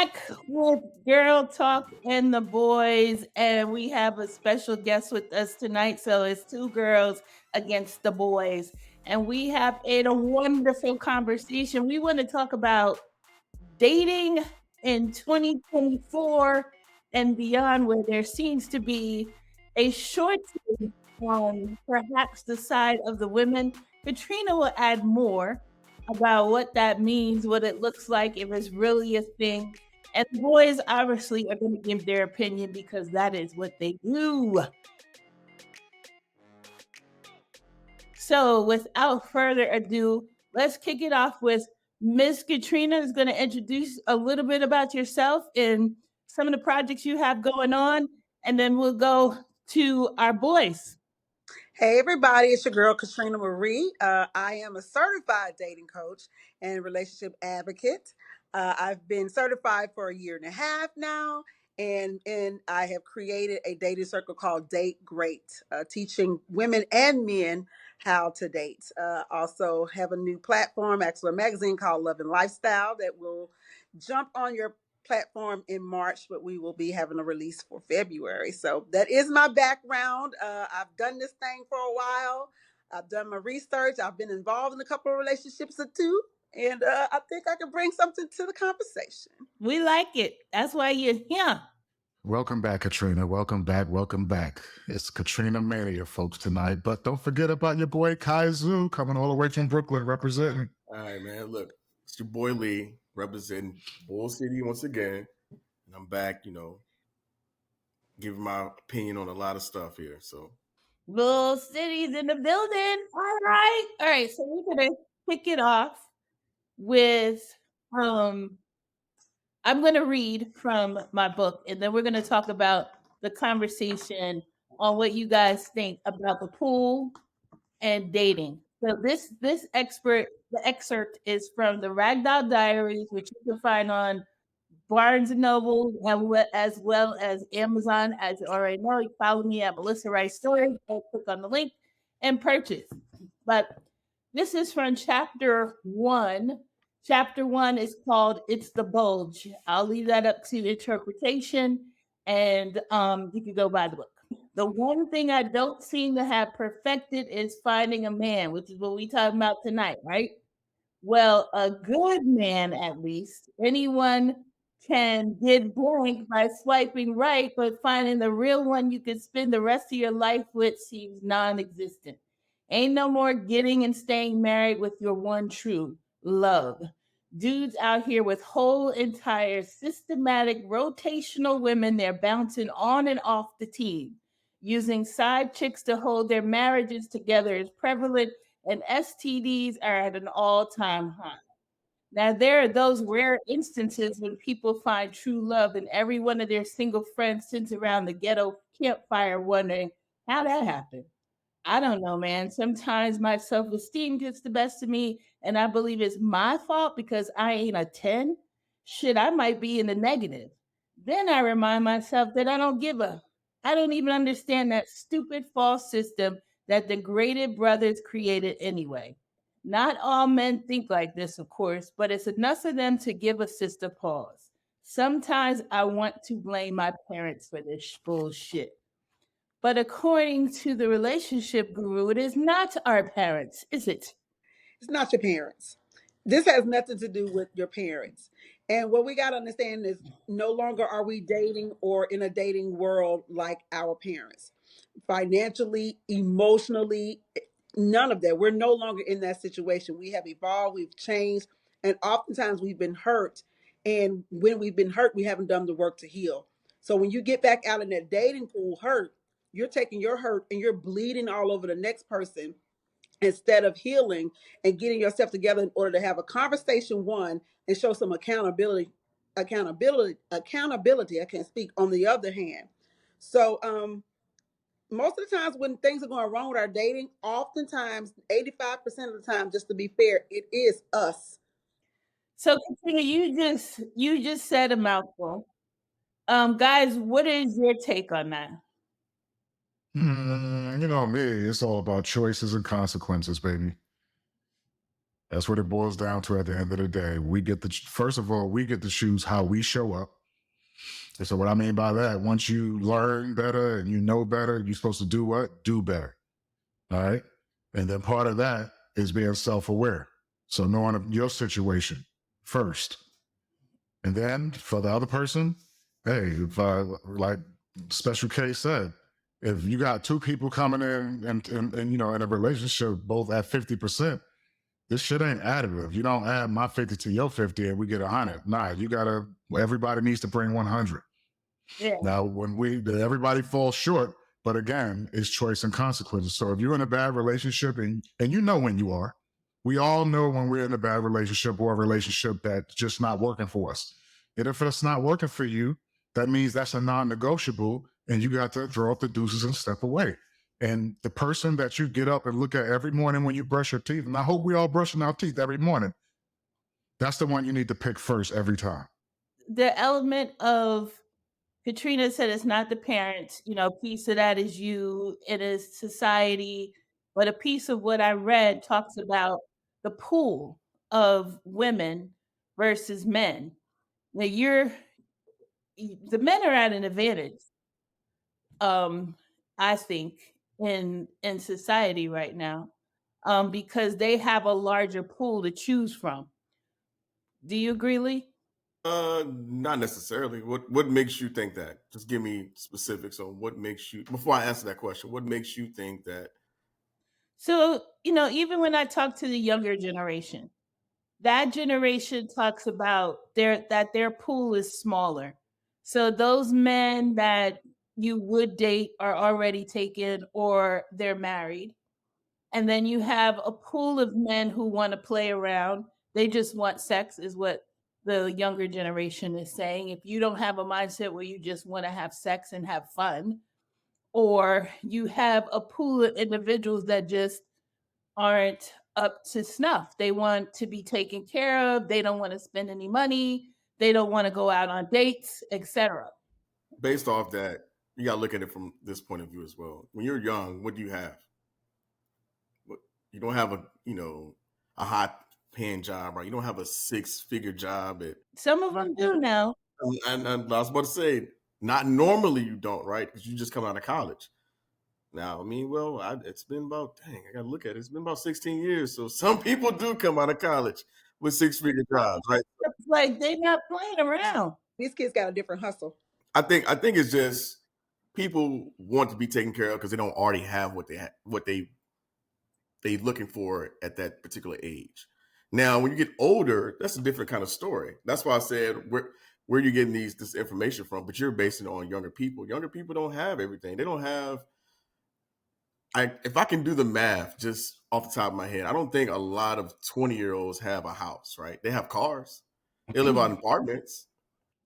back with Girl Talk and the Boys, and we have a special guest with us tonight. So it's two girls against the boys, and we have a wonderful conversation. We want to talk about dating in 2024 and beyond, where there seems to be a shortage on perhaps the side of the women. Katrina will add more about what that means, what it looks like, if it's really a thing. And the boys obviously are going to give their opinion because that is what they do. So, without further ado, let's kick it off with Miss Katrina is going to introduce a little bit about yourself and some of the projects you have going on, and then we'll go to our boys. Hey everybody, it's your girl Katrina Marie. I am a certified dating coach and relationship advocate. I've been certified for a year and a half now, and I have created a dating circle called Date Great, teaching women and men how to date. Also have a new platform, actually a magazine called Love and Lifestyle that will jump on your platform in March, but we will be having a release for February. So that is my background. I've done this thing for a while. I've done my research. I've been involved in a couple of relationships or two, and I think I can bring something to the conversation. We like it. That's why you're here. Welcome back, Katrina. Welcome back. Welcome back. It's Katrina Mania, folks, tonight. But don't forget about your boy Kaizu coming all the way from Brooklyn representing. All right, man. Look, it's your boy Lee representing Bull City once again. And I'm back, giving my opinion on a lot of stuff here. So Bull City's in the building. All right. All right. So we're gonna kick it off with I'm gonna read from my book and then we're gonna talk about the conversation on what you guys think about the pool and dating. So this the excerpt is from the Ragdoll Diaries, which you can find on Barnes and Noble, as well as Amazon. As you already know, you follow me at Melissa Rice Stories. Go click on the link and purchase. But this is from chapter 1. Chapter 1 is called "It's the Bulge." I'll leave that up to interpretation, and you can go buy the book. The one thing I don't seem to have perfected is finding a man, which is what we talking about tonight, right? Well, a good man, at least. Anyone can get blank by swiping right, but finding the real one you can spend the rest of your life with seems non existent. Ain't no more getting and staying married with your one true love. Dudes out here with whole, entire, systematic, rotational women they're bouncing on and off the team. Using side chicks to hold their marriages together is prevalent, and STDs are at an all time high. Now, there are those rare instances when people find true love, and every one of their single friends sits around the ghetto campfire wondering how that happened. I don't know, man. Sometimes my self esteem gets the best of me, and I believe it's my fault because I ain't a 10. Shit, I might be in the negative. Then I remind myself that I don't even understand that stupid false system that the graded brothers created anyway. Not all men think like this, of course, but it's enough of them to give a sister pause. Sometimes I want to blame my parents for this bullshit. But according to the relationship guru, it is not our parents, is it? It's not your parents. This has nothing to do with your parents. And what we got to understand is no longer are we dating or in a dating world like our parents. Financially, emotionally, none of that. We're no longer in that situation. We have evolved, we've changed, and oftentimes we've been hurt. And when we've been hurt, we haven't done the work to heal. So when you get back out in that dating pool hurt, you're taking your hurt and you're bleeding all over the next person instead of healing and getting yourself together in order to have a conversation one and show some accountability. I can't speak on the other hand. So most of the times when things are going wrong with our dating, oftentimes 85% of the time, just to be fair, it is us. So Katrina, you just said a mouthful. Guys, what is your take on that? You know me, it's all about choices and consequences, baby. That's what it boils down to at the end of the day. We get the first of all, we get to choose how we show up. And so what I mean by that, once you learn better and you know better, you're supposed to do what? Do better. All right. And then part of that is being self-aware. So knowing your situation first. And then for the other person, hey, if like Special K said, if you got two people coming in and you know in a relationship both at 50%, this shit ain't additive. You don't add my 50 to your 50 and we get 100. Nah, you gotta, everybody needs to bring 100. Yeah. Now, when everybody falls short, but again, it's choice and consequences. So if you're in a bad relationship and you know when you are, we all know when we're in a bad relationship or a relationship that's just not working for us. And if it's not working for you, that means that's a non-negotiable and you got to throw up the deuces and step away. And the person that you get up and look at every morning when you brush your teeth, and I hope we all brushing our teeth every morning, that's the one you need to pick first every time. The element of Katrina said it's not the parents, you know, a piece of that is you, it is society, but a piece of what I read talks about the pool of women versus men. Now the men are at an advantage, um, I think, in society right now, because they have a larger pool to choose from. Do you agree, Lee? Not necessarily. What makes you think that? Just give me specifics on what makes you. Before I answer that question, what makes you think that? So, you know, even when I talk to the younger generation, that generation talks about their pool is smaller. So those men that you would date are already taken or they're married. And then you have a pool of men who want to play around. They just want sex, is what the younger generation is saying. If you don't have a mindset where you just want to have sex and have fun, or you have a pool of individuals that just aren't up to snuff. They want to be taken care of. They don't want to spend any money. They don't want to go out on dates, etc. Based off that, you got to look at it from this point of view as well. When you're young, what do you have? You don't have a high paying job, right? You don't have a 6-figure job at. Some of them do now. And I was about to say, not normally you don't, right? Because you just come out of college. Now, I mean, well, it's been about, dang, I got to look at it. It's been about 16 years. So some people do come out of college with 6-figure jobs, right? It's like they're not playing around. These kids got a different hustle. I think it's just people want to be taken care of because they don't already have what they looking for at that particular age. Now, when you get older, that's a different kind of story. That's why I said where you're getting this information from, but you're basing it on younger people. Younger people don't have everything. They don't have. If I can do the math just off the top of my head, I don't think a lot of 20-year-olds have a house, right? They have cars. They live out in apartments.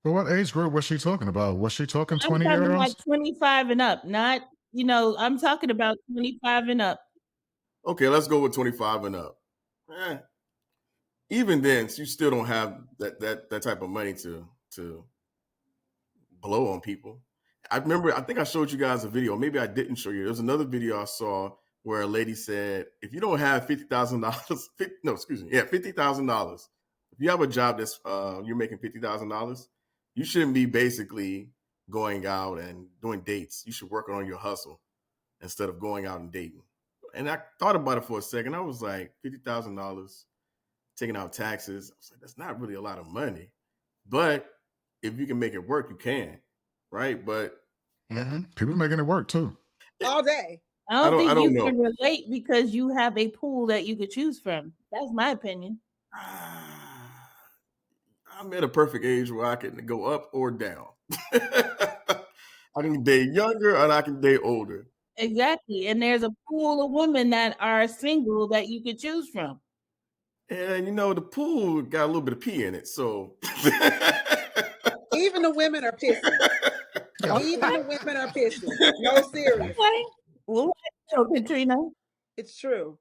But what age group was she talking about? Was she talking I'm 20 talking year like olds? 25 and up, not, you know, I'm talking about 25 and up. Okay, let's go with 25 and up. Even then, you still don't have that type of money to blow on people. I think I showed you guys a video. Maybe I didn't show you. There's another video I saw where a lady said, if you don't have $50,000, no, excuse me, yeah, $50,000. If you have a job that's you're making $50,000, you shouldn't be basically going out and doing dates. You should work on your hustle instead of going out and dating. And I thought about it for a second. I was like, $50,000, taking out taxes. I was like, that's not really a lot of money. But if you can make it work, you can, right? But people making it work too. All day. I don't think you know. can relate because you have a pool that you could choose from. That's my opinion. I'm at a perfect age where I can go up or down. I can date younger and I can date older. Exactly. And there's a pool of women that are single that you could choose from. And the pool got a little bit of pee in it, so Even the women are pissing. Even the women are pissing. No, serious. Okay. Well, so Katrina. It's true.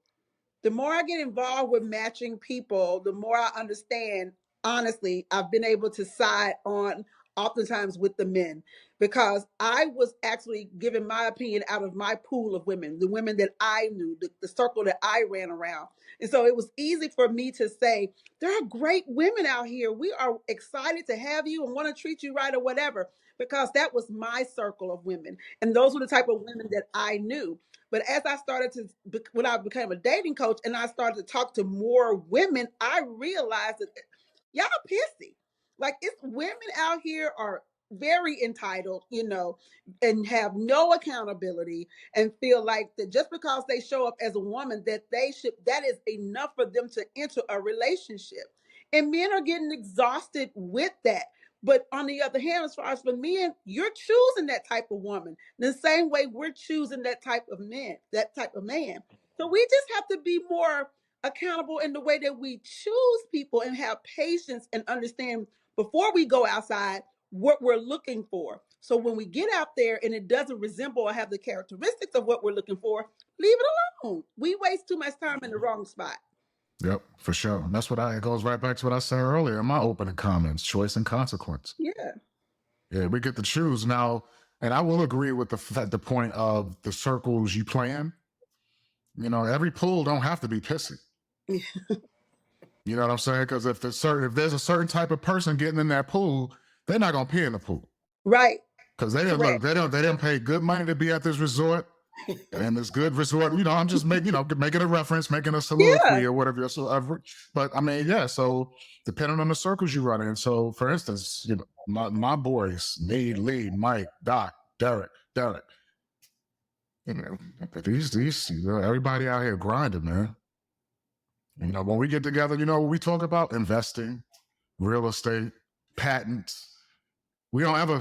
The more I get involved with matching people, the more I understand. Honestly, I've been able to side on oftentimes with the men, because I was actually giving my opinion out of my pool of women, the women that I knew, the circle that I ran around. And so it was easy for me to say, there are great women out here. We are excited to have you and want to treat you right or whatever, because that was my circle of women. And those were the type of women that I knew. But as I started to, when I became a dating coach and I started to talk to more women, I realized that y'all pissy. Like, it's women out here are very entitled, and have no accountability, and feel like that just because they show up as a woman, that is enough for them to enter a relationship. And men are getting exhausted with that. But on the other hand, as far as for men, you're choosing that type of woman the same way we're choosing that type of man. So we just have to be more accountable in the way that we choose people, and have patience and understand before we go outside what we're looking for. So when we get out there and it doesn't resemble or have the characteristics of what we're looking for, leave it alone. We waste too much time in the wrong spot. Yep, for sure. And that's it goes right back to what I said earlier in my opening comments: choice and consequence. Yeah. Yeah, we get to choose now. And I will agree with the point of the circles you play in. Every pool don't have to be pissy. You know what I'm saying? Because if there's a certain type of person getting in that pool, they're not gonna pee in the pool. Right. Because they didn't pay good money to be at this resort. And this good resort, I'm just making a reference, making a soliloquy or whatever. So, but I mean, yeah. So depending on the circles you run in. So, for instance, my boys, me, Lee, Mike, Doc, Derek. These everybody out here grinding, man. When we get together, what we talk about: investing, real estate, patents. We don't ever,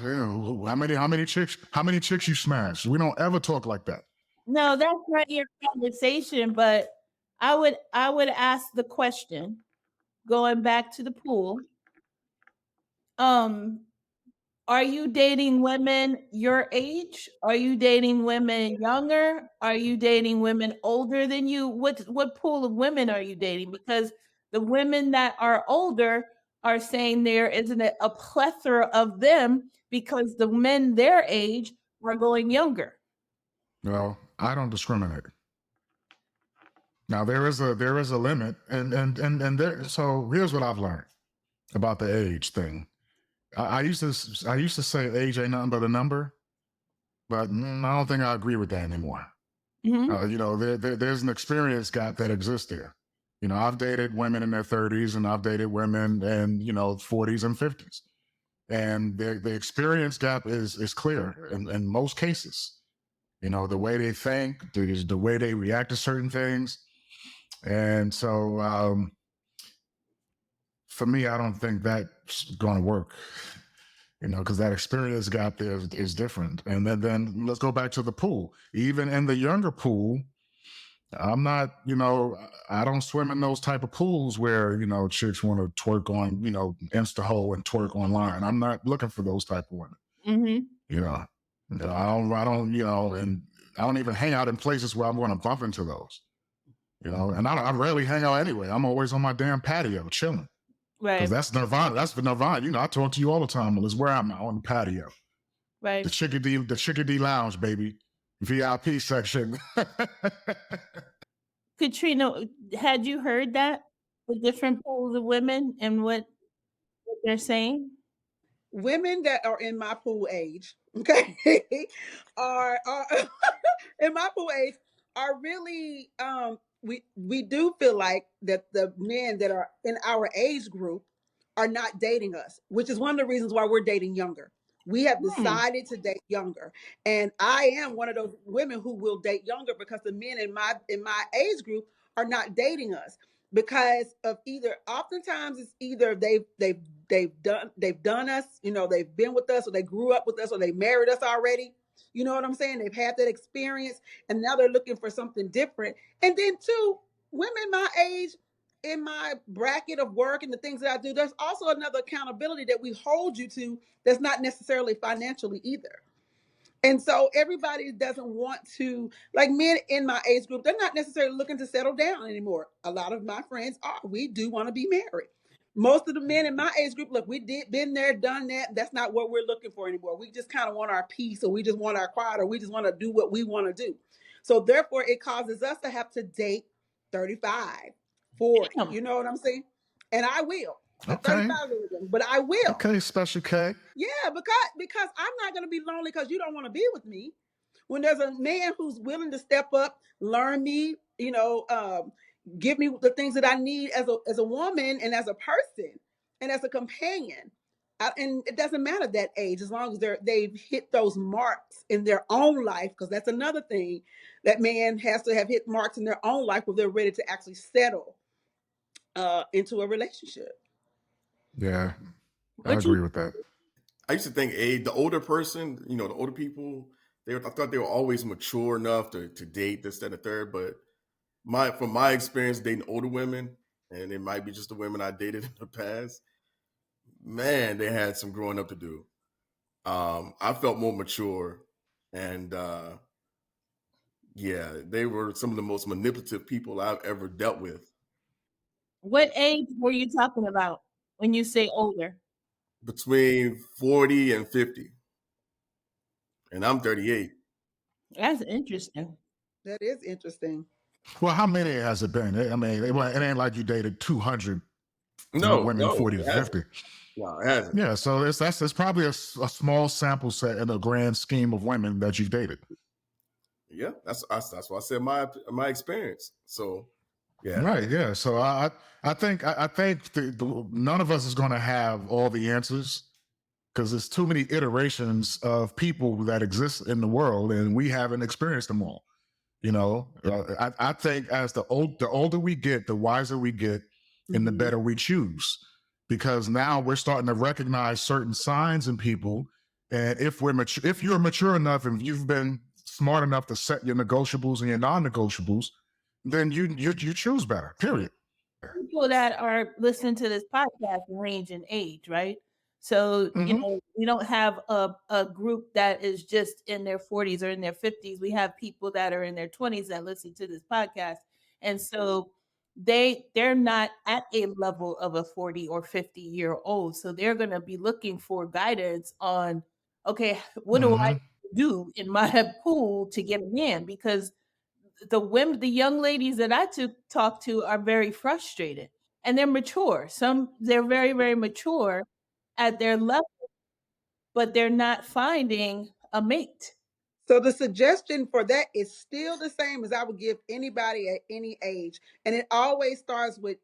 how many chicks you smash? We don't ever talk like that. No, that's not your conversation, but I would ask the question, going back to the pool. Are you dating women your age? Are you dating women younger? Are you dating women older than you? What pool of women are you dating? Because the women that are older are saying there isn't a plethora of them because the men their age are going younger. Well, I don't discriminate. Now there is a limit, and there. So here's what I've learned about the age thing. I used to say age ain't nothing but a number, but I don't think I agree with that anymore. Mm-hmm. There's an experience gap that exists there. I've dated women in their 30s, and I've dated women in 40s and 50s, and the experience gap is clear in most cases. The way they think, the way they react to certain things. And so for me, I don't think that's going to work, because that experience gap there is different. And then let's go back to the pool. Even in the younger pool, I'm not, I don't swim in those type of pools where, chicks want to twerk on, Instaho and twerk online. I'm not looking for those type of women. Mm-hmm. I don't, and I don't even hang out in places where I'm going to bump into those. And I rarely hang out anyway. I'm always on my damn patio chilling. Right. Because that's Nirvana. That's for Nirvana. I talk to you all the time. Well, it's where I'm at, on the patio. Right. The Chickadee Lounge, baby. VIP section. Katrina, had you heard that? The different pools of women and what they're saying? Women that are in my pool age, okay, are in my pool age are really we do feel like that the men that are in our age group are not dating us, which is one of the reasons why we're dating younger. We have decided to date younger, and I am one of those women who will date younger, because the men in my age group are not dating us because of oftentimes it's either they've done us, they've been with us, or they grew up with us, or they married us already. You know what I'm saying? They've had that experience, and now they're looking for something different. And then two, women my age, in my bracket of work and the things that I do, there's also another accountability that we hold you to that's not necessarily financially either. And so everybody doesn't want to, like men in my age group, they're not necessarily looking to settle down anymore. A lot of my friends are. We do want to be married. Most of the men in my age group, look, been there, done that. That's not what we're looking for anymore. We just kind of want our peace, or we just want our quiet, or we just want to do what we want to do. So therefore, it causes us to have to date 35, 40. Damn. You know what I'm saying? And I will. At Okay. 35, but I will. Okay, Special K. Yeah, because I'm not going to be lonely because you don't want to be with me. When there's a man who's willing to step up, learn me, give me the things that I need as a woman and as a person and as a companion. And it doesn't matter that age, as long as they've hit those marks in their own life, because that's another thing. That man has to have hit marks in their own life where they're ready to actually settle into a relationship. Yeah, I agree with that. I used to think the older person, the older people, I thought they were always mature enough to date this, that, and the third. But from my experience dating older women, and it might be just the women I dated in the past, man, they had some growing up to do. I felt more mature, and yeah, they were some of the most manipulative people I've ever dealt with. What age were you talking about when you say older? Between 40 and 50. And I'm 38. That's interesting. That is interesting. Well, how many has it been? I mean, it ain't like you dated 200 women, 40 to 50. No, it hasn't. Yeah, so it's probably a small sample set in the grand scheme of women that you've dated. Yeah, that's why I said my experience. So, yeah, right. Yeah. So I think none of us is going to have all the answers, because there's too many iterations of people that exist in the world, and we haven't experienced them all. I think as the older we get, the wiser we get, and the better we choose, because now we're starting to recognize certain signs in people, and if you're mature enough and you've been smart enough to set your negotiables and your non-negotiables, then you choose better. Period. People that are listening to this podcast range in age, right? So, we don't have a group that is just in their 40s or in their 50s. We have people that are in their 20s that listen to this podcast. And so they're not at a level of a 40 or 50-year-old. So they're going to be looking for guidance on, okay, what do I do in my pool to get a man? Because the young ladies that I talk to are very frustrated, and they're mature. They're very, very mature at their level, but they're not finding a mate. So the suggestion for that is still the same as I would give anybody at any age. And it always starts with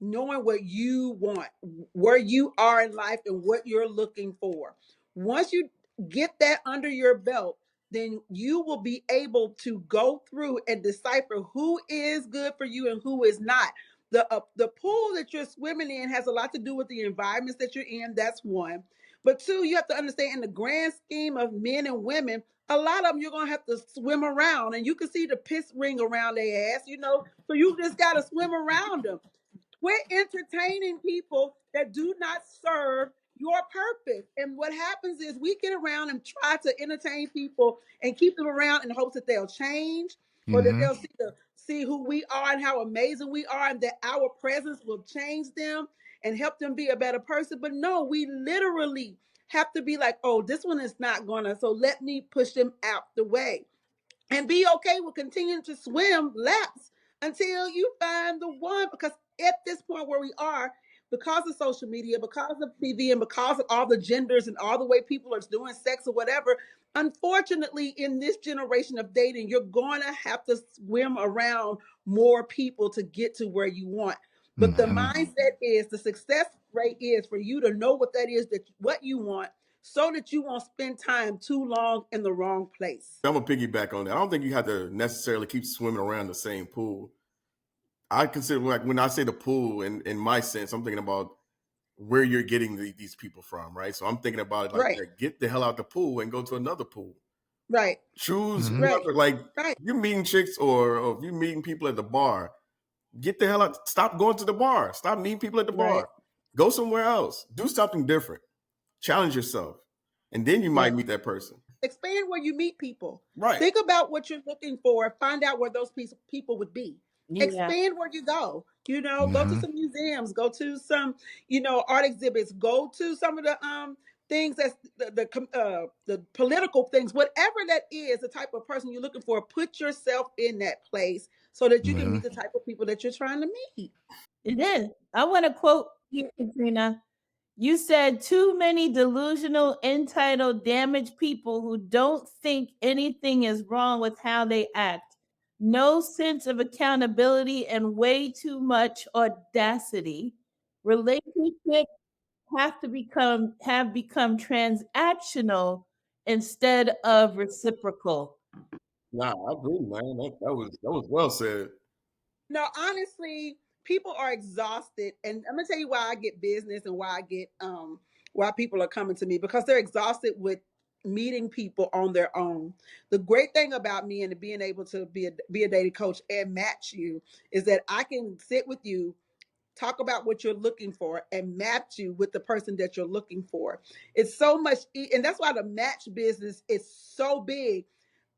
knowing what you want, where you are in life, and what you're looking for. Once you get that under your belt, then you will be able to go through and decipher who is good for you and who is not. The pool that you're swimming in has a lot to do with the environments that you're in. That's one. But two, you have to understand, in the grand scheme of men and women, a lot of them you're going to have to swim around, and you can see the piss ring around their ass, so you just got to swim around them. Quit entertaining people that do not serve your purpose. And what happens is we get around and try to entertain people and keep them around in hopes that they'll change, or that they'll see who we are and how amazing we are, and that our presence will change them and help them be a better person. But no, we literally have to be like, oh, this one is not gonna, so let me push them out the way. And be okay with continuing to swim laps until you find the one. Because at this point where we are, because of social media, because of TV, and because of all the genders and all the way people are doing sex or whatever, unfortunately, in this generation of dating, you're going to have to swim around more people to get to where you want. But the mindset is, the success rate is for you to know what that is, what you want, so that you won't spend time too long in the wrong place. I'm going to piggyback on that. I don't think you have to necessarily keep swimming around the same pool. I consider, like, when I say the pool, in my sense, I'm thinking about where you're getting these people from, right? So I'm thinking about it like, get the hell out the pool and go to another pool. Right. Choose whoever, like, you're meeting chicks or you're meeting people at the bar. Get the hell out. Stop going to the bar. Stop meeting people at the bar. Go somewhere else. Do something different. Challenge yourself. And then you might meet that person. Expand where you meet people. Right. Think about what you're looking for. Find out where those people would be. Yeah. Expand where you go. You know, go to some museums, go to some, you know, art exhibits, go to some of the things that's the political things, whatever that is, the type of person you're looking for. Put yourself in that place so that you can meet the type of people that you're trying to meet. It is. I want to quote here, Katrina. You said too many delusional, entitled, damaged people who don't think anything is wrong with how they act. No sense of accountability and way too much audacity. Relationships have become transactional instead of reciprocal. Nah, I agree, man. That was well said. No, honestly, people are exhausted, and I'm gonna tell you why I get business and why people are coming to me, because they're exhausted with meeting people on their own. The great thing about me and being able to be a dating coach and match you is that I can sit with you, talk about what you're looking for, and match you with the person that you're looking for. It's so much, and that's why the match business is so big.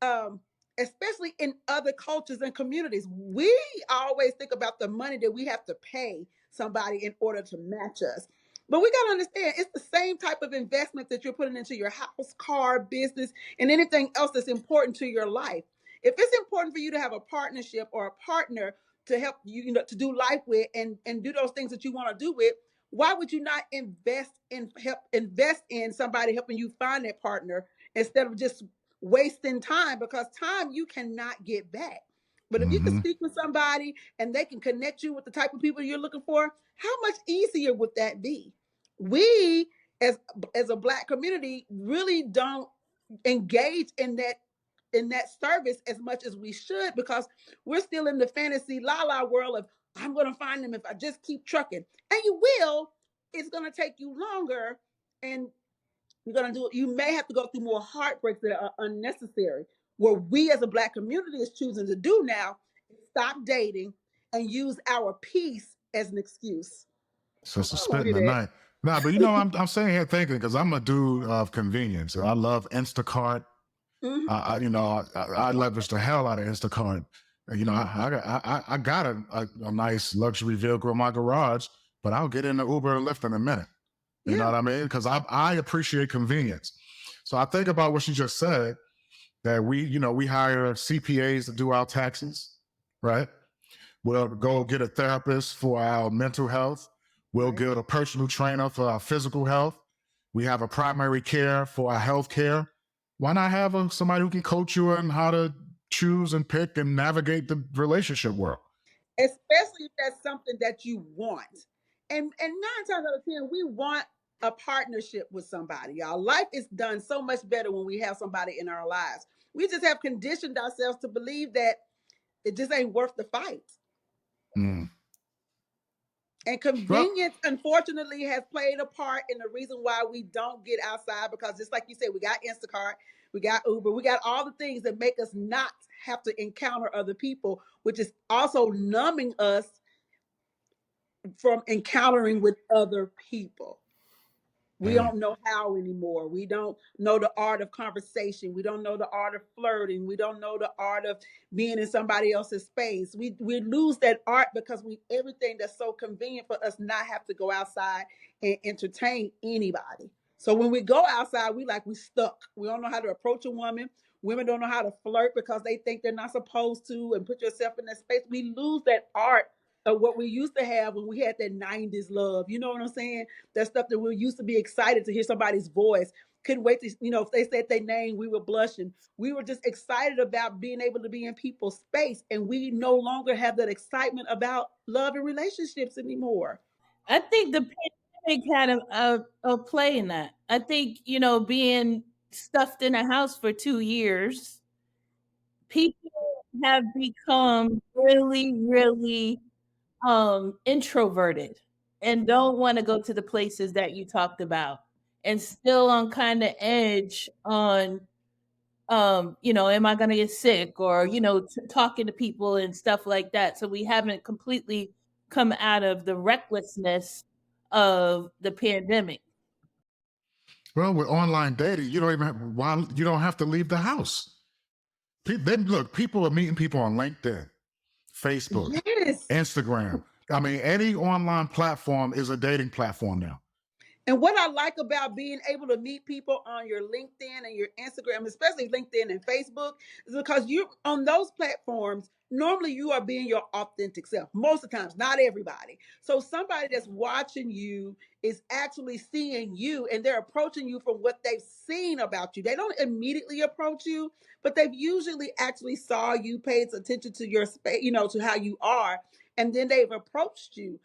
Um, Especially in other cultures and communities, we always think about the money that we have to pay somebody in order to match us. But we got to understand it's the same type of investment that you're putting into your house, car, business, and anything else that's important to your life. If it's important for you to have a partnership or a partner to help you, you know, to do life with and do those things that you want to do with, why would you not invest in somebody helping you find that partner instead of just wasting time? Because time you cannot get back. But if you can speak with somebody and they can connect you with the type of people you're looking for, how much easier would that be? We as a black community really don't engage in that service as much as we should, because we're still in the fantasy la la world of I'm going to find them if I just keep trucking. And you will. It's going to take you longer, and you're going to do it. You may have to go through more heartbreaks that are unnecessary. What we as a black community is choosing to do now is stop dating and use our peace as an excuse. Sister I don't want spitting to the hear night. Nah, but you know, I'm sitting here thinking because I'm a dude of convenience. I love Instacart. that. Mhm. You know, I leverage the hell out of Instacart. You know, I got a nice luxury vehicle in my garage, but I'll get in the Uber and Lyft in a minute. You know Yeah. what I mean? Because I appreciate convenience. So I think about what she just said, that we hire CPAs to do our taxes, right? We'll go get a therapist for our mental health. We'll Right. get a personal trainer for our physical health. We have a primary care for our health care. Why not have somebody who can coach you on how to choose and pick and navigate the relationship world? Especially if that's something that you want. And 9 times out of 10, we want a partnership with somebody. Our life is done so much better when we have somebody in our lives. We just have conditioned ourselves to believe that it just ain't worth the fight. Mm. And Well, convenience, unfortunately, has played a part in the reason why we don't get outside. Because just like you said, we got Instacart, we got Uber, we got all the things that make us not have to encounter other people, which is also numbing us from encountering with other people. We hey, don't know how anymore. We don't know the art of conversation. We don't know the art of flirting. We don't know the art of being in somebody else's space. We lose that art because we everything that's so convenient for us not have to go outside and entertain anybody. So when we go outside, we stuck. We don't know how to approach a woman. Women don't know how to flirt because they think they're not supposed to, and put yourself in that space. We lose that art of what we used to have when we had that 90s love. You know what I'm saying? That stuff that we used to be excited to hear somebody's voice. Couldn't wait to, if they said their name, we were blushing. We were just excited about being able to be in people's space. And we no longer have that excitement about love and relationships anymore. I think the pandemic had a play in that. I think, being stuffed in a house for 2 years, people have become really, really introverted and don't want to go to the places that you talked about, and still on kind of edge on am I going to get sick, or talking to people and stuff like that. So we haven't completely come out of the recklessness of the pandemic. well, with online dating, you don't have to leave the house. Look, people are meeting people on LinkedIn, Facebook, Yes. Instagram. I mean, any online platform is a dating platform now. And what I like about being able to meet people on your LinkedIn and your Instagram, especially LinkedIn and Facebook, is because you on those platforms, normally you are being your authentic self. Most of the times, not everybody. So somebody that's watching you is actually seeing you and they're approaching you from what they've seen about you. They don't immediately approach you, but they've usually actually saw you, paid attention to your space, to how you are, and then they've approached you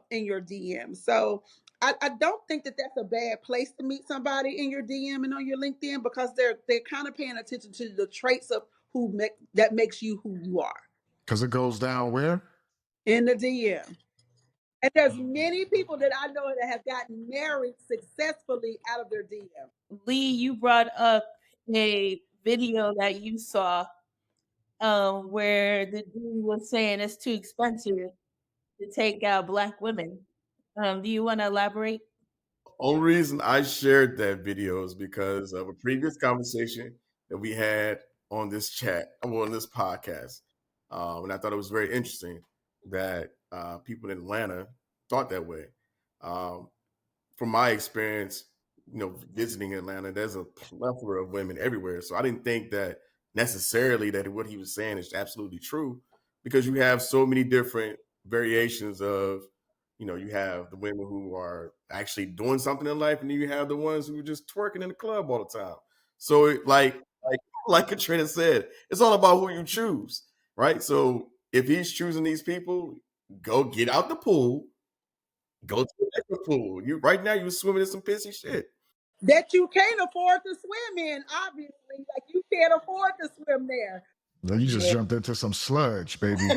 in your DM. So I don't think that that's a bad place to meet somebody in your DM and on your LinkedIn, because they're kind of paying attention to the traits of that makes you who you are Because it goes down where? in the DM. And there's many people that I know that have gotten married successfully out of their DM. Lee, you brought up a video that you saw where the dude was saying it's too expensive to take out black women. Do you want to elaborate? Only reason I shared that video is because of a previous conversation that we had on this on this podcast. And I thought it was very interesting that people in Atlanta thought that way. Um, from my experience, visiting Atlanta, there's a plethora of women everywhere. So I didn't think that necessarily that what he was saying is absolutely true, because you have so many different variations of, you have the women who are actually doing something in life, and then you have the ones who are just twerking in the club all the time. So like Katrina said, it's all about who you choose, right? So if he's choosing these people, go get out the pool, go to the next pool. You right now you're swimming in some pissy shit. That you can't afford to swim in, obviously. Like, you can't afford to swim there. Then you just jumped into some sludge, baby.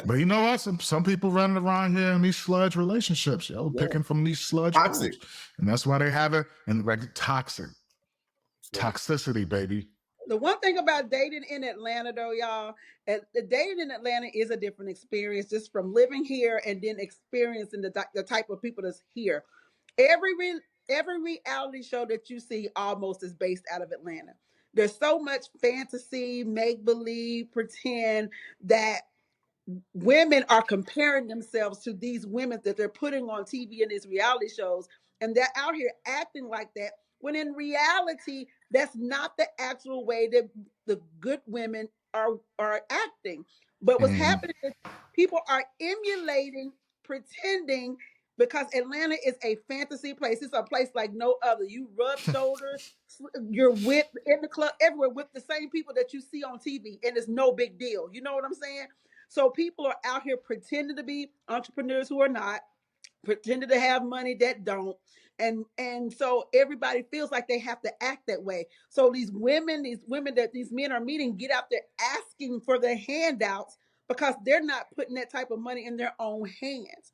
But you know what? Some people running around here in these sludge relationships, picking from these sludge Toxic. pools. And that's why they have it. And toxic. Toxicity, baby. The one thing about dating in Atlanta, though, y'all, the dating in Atlanta is a different experience, just from living here and then experiencing the type of people that's here. Every reality show that you see almost is based out of Atlanta. There's so much fantasy, make believe, pretend, that women are comparing themselves to these women that they're putting on TV in these reality shows, and they're out here acting like that, when in reality that's not the actual way that the good women are acting. But what's happening is people are emulating, pretending, because Atlanta is a fantasy place. It's a place like no other. You rub shoulders, you're with in the club everywhere with the same people that you see on TV, and it's no big deal. You know what I'm saying? So people are out here pretending to be entrepreneurs who are not, pretending to have money that don't. And so everybody feels like they have to act that way. So these women that these men are meeting get out there asking for their handouts, because they're not putting that type of money in their own hands.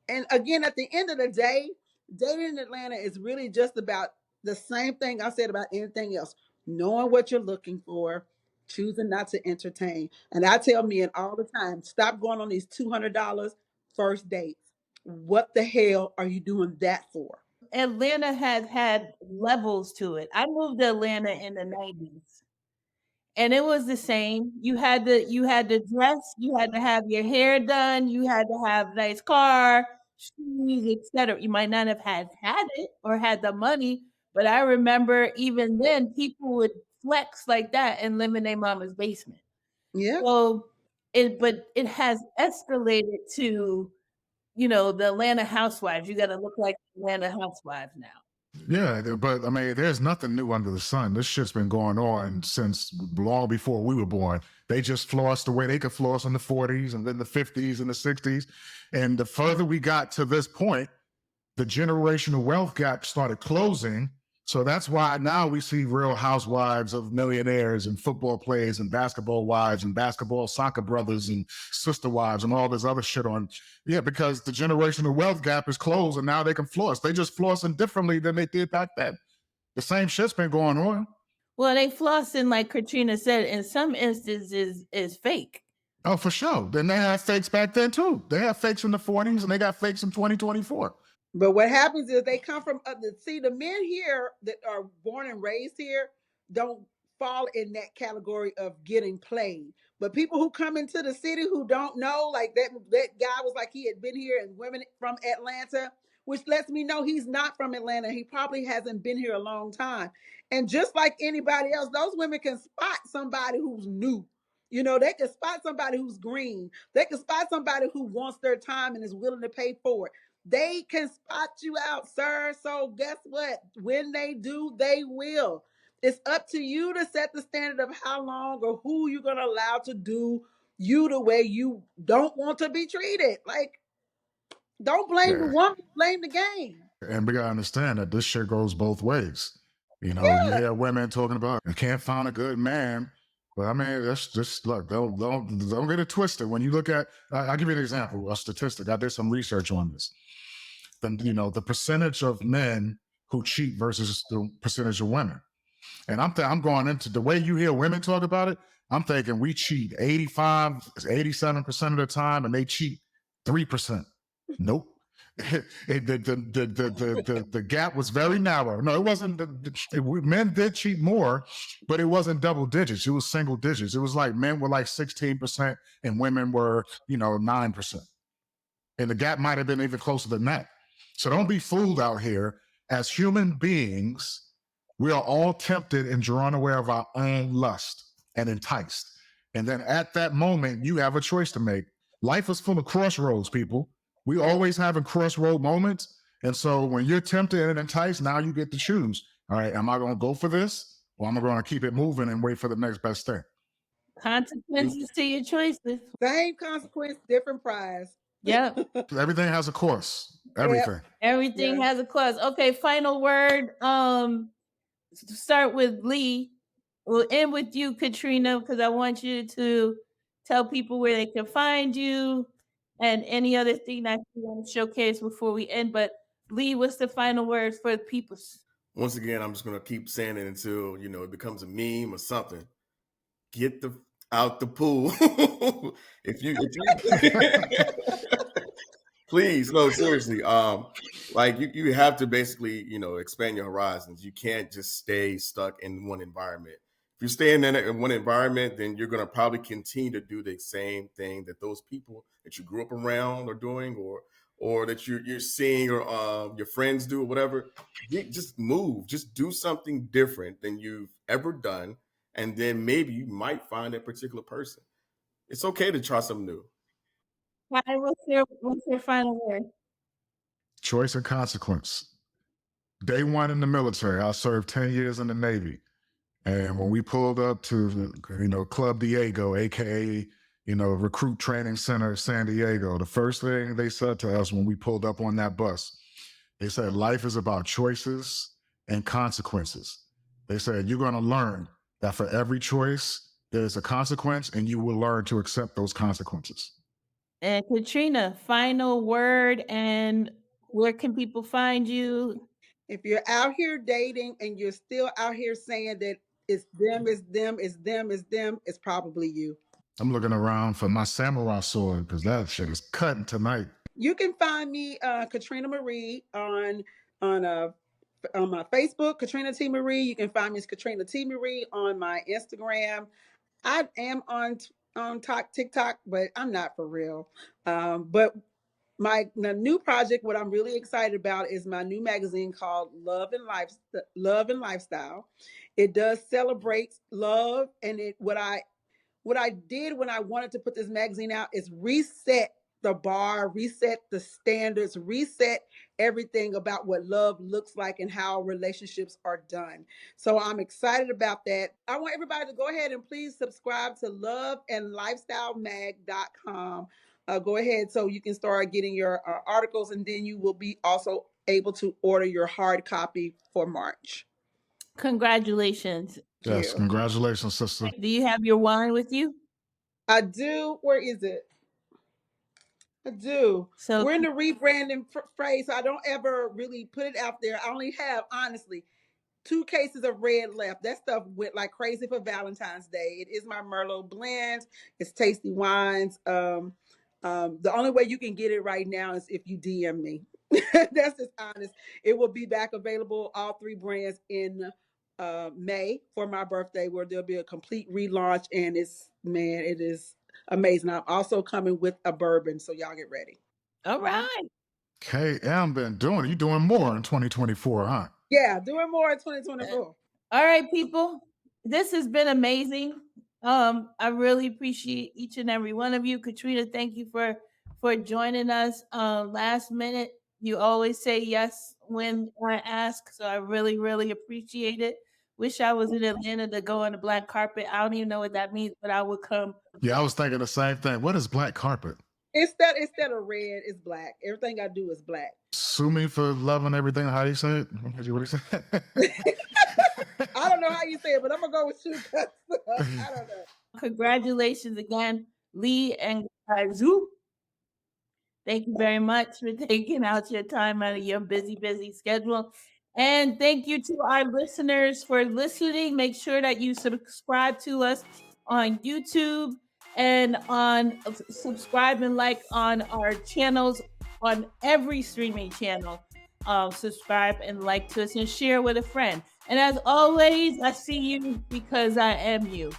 And again, at the end of the day, dating in Atlanta is really just about the same thing I said about anything else: knowing what you're looking for, choosing not to entertain. And I tell men all the time, stop going on these $200 first dates. What the hell are you doing that for? Atlanta has had levels to it. I moved to Atlanta in the 90s. And it was the same. You had to dress, you had to have your hair done, you had to have a nice car, shoes, etc. You might not have had it or had the money, but I remember even then people would flex like that and live in their mama's basement. Yeah. So but it has escalated to, the Atlanta housewives. You got to look like Atlanta housewives now. Yeah, but I mean, there's nothing new under the sun. This shit's been going on since long before we were born. They just flossed the way they could floss in the 40s and then the 50s and the 60s. And the further we got to this point, the generational wealth gap started closing. So that's why now we see real housewives of millionaires and football players and basketball wives and basketball soccer brothers and sister wives and all this other shit on. Yeah, because the generational wealth gap is closed and now they can floss. They just flossing differently than they did back then. The same shit's been going on. Well, they flossing, like Katrina said, in some instances is fake. Oh, for sure. Then they had fakes back then too. They had fakes in the 40s and they got fakes in 2024. But what happens is they come from the men here that are born and raised here don't fall in that category of getting played. But people who come into the city who don't know, like that guy was like he had been here, and women from Atlanta, which lets me know he's not from Atlanta. He probably hasn't been here a long time. And just like anybody else, those women can spot somebody who's new. You know, they can spot somebody who's green. They can spot somebody who wants their time and is willing to pay for it. They can spot you out, sir. So guess what? When they do, they will. It's up to you to set the standard of how long or who you're going to allow to do you the way you don't want to be treated. Like, don't blame the woman, blame the game. And we gotta understand that this shit goes both ways. You know, you hear women talking about you can't find a good man. But I mean, that's just look, don't get it twisted. When you look at, I'll give you an example, a statistic. I did some research on this. The percentage of men who cheat versus the percentage of women. And I'm going into the way you hear women talk about it. I'm thinking we cheat 85, 87% of the time, and they cheat 3%. Nope. The gap was very narrow. No, it wasn't. Men did cheat more, but it wasn't double digits. It was single digits. It was like men were like 16% and women were, 9%. And the gap might have been even closer than that. So don't be fooled out here. As human beings, we are all tempted and drawn away of our own lust and enticed. And then at that moment, you have a choice to make. Life is full of crossroads, people. We always have a crossroad moments. And so when you're tempted and enticed, now you get to choose. All right, am I going to go for this? Or am I going to keep it moving and wait for the next best thing? Consequences to your choices. Same consequence, different prize. Yep. Everything has a course. Everything. Everything has a course. Okay, final word. Start with Lee. We'll end with you, Katrina, because I want you to tell people where they can find you and any other thing that you want to showcase before we end. But Lee, what's the final words for the people? Once again, I'm just gonna keep saying it until it becomes a meme or something. Get out the pool. if you please, no, seriously. Like you have to basically, expand your horizons. You can't just stay stuck in one environment. If you're staying in one environment, then you're gonna probably continue to do the same thing that those people that you grew up around are doing, or that you're seeing, or your friends do, or whatever. Just move. Just do something different than you've ever done, and then maybe you might find that particular person. It's okay to try something new. What's your final word? Choice and consequence. Day one in the military, I served 10 years in the Navy. And when we pulled up to, Club Diego, AKA, Recruit Training Center, San Diego, the first thing they said to us when we pulled up on that bus, they said, life is about choices and consequences. They said, you're going to learn that for every choice, there's a consequence, and you will learn to accept those consequences. And Katrina, final word, and where can people find you? If you're out here dating and you're still out here saying that it's them, it's them, it's them, it's them, it's probably you. I'm looking around for my samurai sword because that shit is cutting tonight. You can find me, Katrina Marie, on my Facebook, Katrina T'Marie. You can find me as Katrina T'Marie on my Instagram. I am on TikTok, but I'm not for real. But my new project, what I'm really excited about, is my new magazine called Love and Lifestyle. It does celebrate love, and what I did when I wanted to put this magazine out is reset the bar, reset the standards, reset everything about what love looks like and how relationships are done. So I'm excited about that. I want everybody to go ahead and please subscribe to loveandlifestylemag.com. Go ahead so you can start getting your articles, and then you will be also able to order your hard copy for March. Congratulations. Yes, congratulations, sister. Do you have your wine with you? I do. Where is it? I do. So we're in the rebranding phase. So I don't ever really put it out there. I only have, honestly, 2 cases of red left. That stuff went like crazy for Valentine's Day. It is my Merlot blend. It's Tasty Wines. The only way you can get it right now is if you DM me. That's just honest. It will be back available, all 3 brands, in May for my birthday, where there'll be a complete relaunch, and it is amazing. I'm also coming with a bourbon, so y'all get ready. All right. KM been doing it. You doing more in 2024, huh? Yeah, doing more in 2024. All right, people. This has been amazing. I really appreciate each and every one of you. Katrina, thank you for joining us. Last minute, you always say yes when I ask, so I really, really appreciate it. Wish I was in Atlanta to go on the black carpet. I don't even know what that means, but I would come. Yeah, I was thinking the same thing. What is black carpet? Instead of red, it's black. Everything I do is black. Sue me for loving everything. How you say it? What do you say? I don't know how you say it, but I'm gonna go with you. I don't know. Congratulations again, Lee and Kazu. Thank you very much for taking out your time out of your busy, busy schedule. And thank you to our listeners for listening. Make sure that you subscribe to us on YouTube and subscribe and like on our channels on every streaming channel. Subscribe and like to us and share with a friend. And as always, I see you because I am you.